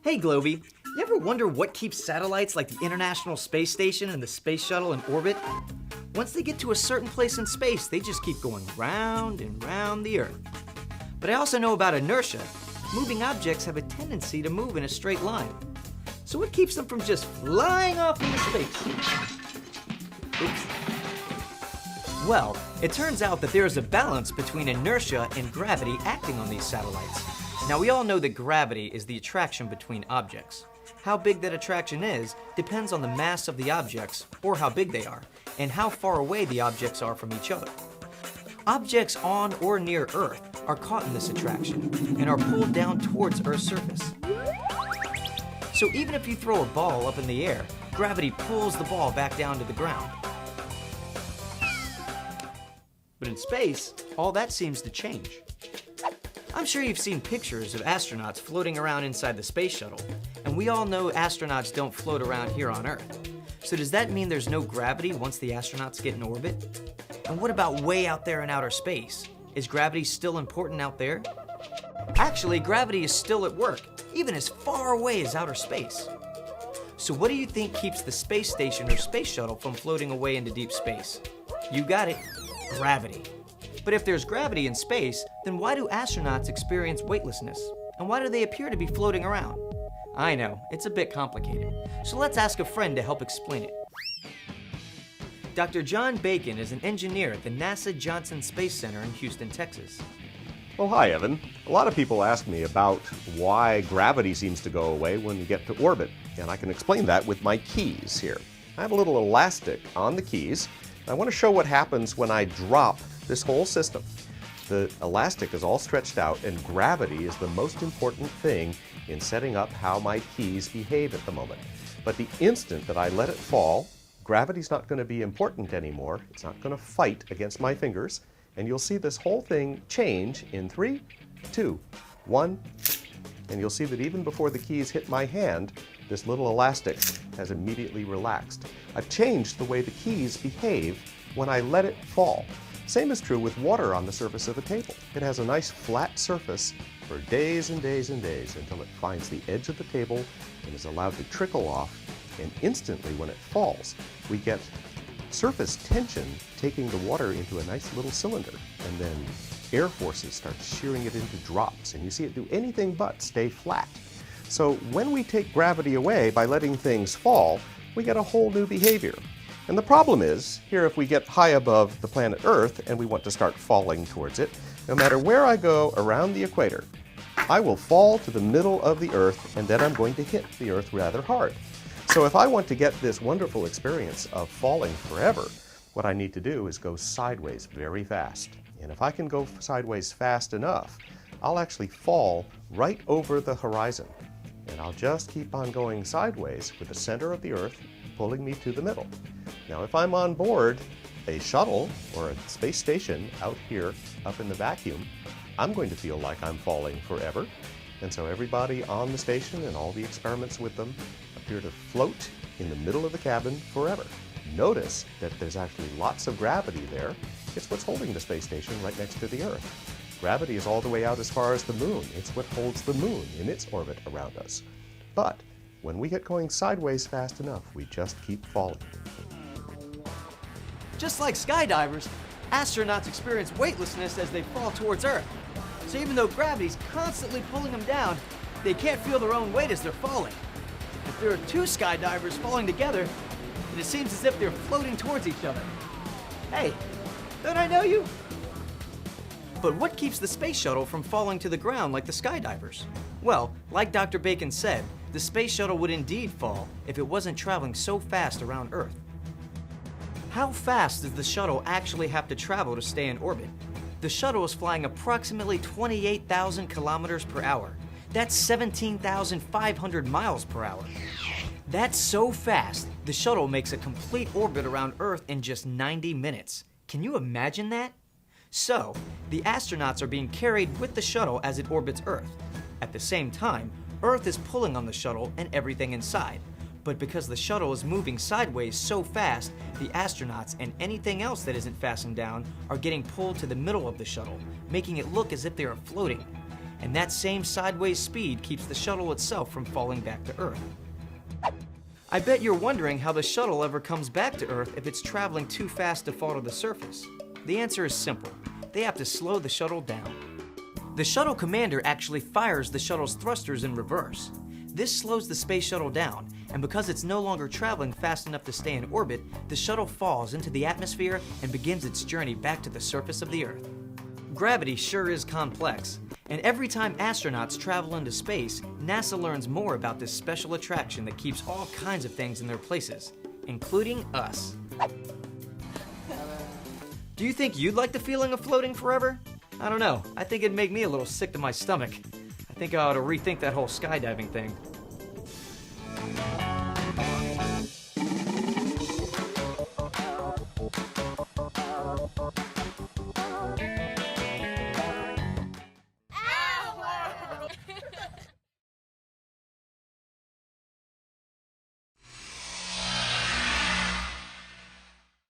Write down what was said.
Hey Globey, you ever wonder what keeps satellites like the International Space Station and the Space Shuttle in orbit? Once they get to a certain place in space, they just keep going round and round the Earth. But I also know about inertia. Moving objects have a tendency to move in a straight line. So what keeps them from just flying off into space? Oops. Well, it turns out that there is a balance between inertia and gravity acting on these satellites. Now we all know that gravity is the attraction between objects. How big that attraction is depends on the mass of the objects, or how big they are, and how far away the objects are from each other. Objects on or near Earth are caught in this attraction and are pulled down towards Earth's surface. So even if you throw a ball up in the air, gravity pulls the ball back down to the ground. But in space, all that seems to change. I'm sure you've seen pictures of astronauts floating around inside the space shuttle, and we all know astronauts don't float around here on Earth. So does that mean there's no gravity once the astronauts get in orbit? And what about way out there in outer space? Is gravity still important out there? Actually, gravity is still at work, even as far away as outer space. So what do you think keeps the space station or space shuttle from floating away into deep space? You got it, gravity. But if there's gravity in space, then why do astronauts experience weightlessness? And why do they appear to be floating around? I know, it's a bit complicated. So let's ask a friend to help explain it. Dr. John Bacon is an engineer at the NASA Johnson Space Center in Houston, Texas. Oh, hi, Evan. A lot of people ask me about why gravity seems to go away when we get to orbit, and I can explain that with my keys here. I have a little elastic on the keys. I want to show what happens when I drop this whole system. The elastic is all stretched out, and gravity is the most important thing in setting up how my keys behave at the moment. But the instant that I let it fall, gravity's not going to be important anymore. It's not going to fight against my fingers, and you'll see this whole thing change in 3, 2, 1, and you'll see that even before the keys hit my hand, this little elastic has immediately relaxed. I've changed the way the keys behave when I let it fall. Same is true with water on the surface of a table. It has a nice flat surface for days and days and days until it finds the edge of the table and is allowed to trickle off, and instantly when it falls, we get surface tension taking the water into a nice little cylinder, and then air forces start shearing it into drops, and you see it do anything but stay flat. So when we take gravity away by letting things fall, we get a whole new behavior. And the problem is, here if we get high above the planet Earth and we want to start falling towards it, no matter where I go around the equator, I will fall to the middle of the Earth, and then I'm going to hit the Earth rather hard. So if I want to get this wonderful experience of falling forever, what I need to do is go sideways very fast. And if I can go sideways fast enough, I'll actually fall right over the horizon. And I'll just keep on going sideways with the center of the Earth pulling me to the middle. Now, if I'm on board a shuttle or a space station out here up in the vacuum, I'm going to feel like I'm falling forever. And so everybody on the station and all the experiments with them appear to float in the middle of the cabin forever. Notice that there's actually lots of gravity there. It's what's holding the space station right next to the Earth. Gravity is all the way out as far as the moon. It's what holds the moon in its orbit around us. But when we get going sideways fast enough, we just keep falling. Just like skydivers, astronauts experience weightlessness as they fall towards Earth. So even though gravity's constantly pulling them down, they can't feel their own weight as they're falling. If there are two skydivers falling together, then it seems as if they're floating towards each other. Hey, don't I know you? But what keeps the space shuttle from falling to the ground like the skydivers? Well, like Dr. Bacon said, the space shuttle would indeed fall if it wasn't traveling so fast around Earth. How fast does the shuttle actually have to travel to stay in orbit? The shuttle is flying approximately 28,000 kilometers per hour. That's 17,500 miles per hour. That's so fast, the shuttle makes a complete orbit around Earth in just 90 minutes. Can you imagine that? So, the astronauts are being carried with the shuttle as it orbits Earth. At the same time, Earth is pulling on the shuttle and everything inside. But because the shuttle is moving sideways so fast, the astronauts and anything else that isn't fastened down are getting pulled to the middle of the shuttle, making it look as if they are floating. and that same sideways speed keeps the shuttle itself from falling back to Earth. I bet you're wondering how the shuttle ever comes back to Earth if it's traveling too fast to fall to the surface. The answer is simple. They have to slow the shuttle down. The shuttle commander actually fires the shuttle's thrusters in reverse. This slows the space shuttle down, and because it's no longer traveling fast enough to stay in orbit, the shuttle falls into the atmosphere and begins its journey back to the surface of the Earth. Gravity sure is complex, and every time astronauts travel into space, NASA learns more about this special attraction that keeps all kinds of things in their places, including us. Do you think you'd like the feeling of floating forever? I don't know. I think it'd make me a little sick to my stomach. I think I ought to rethink that whole skydiving thing.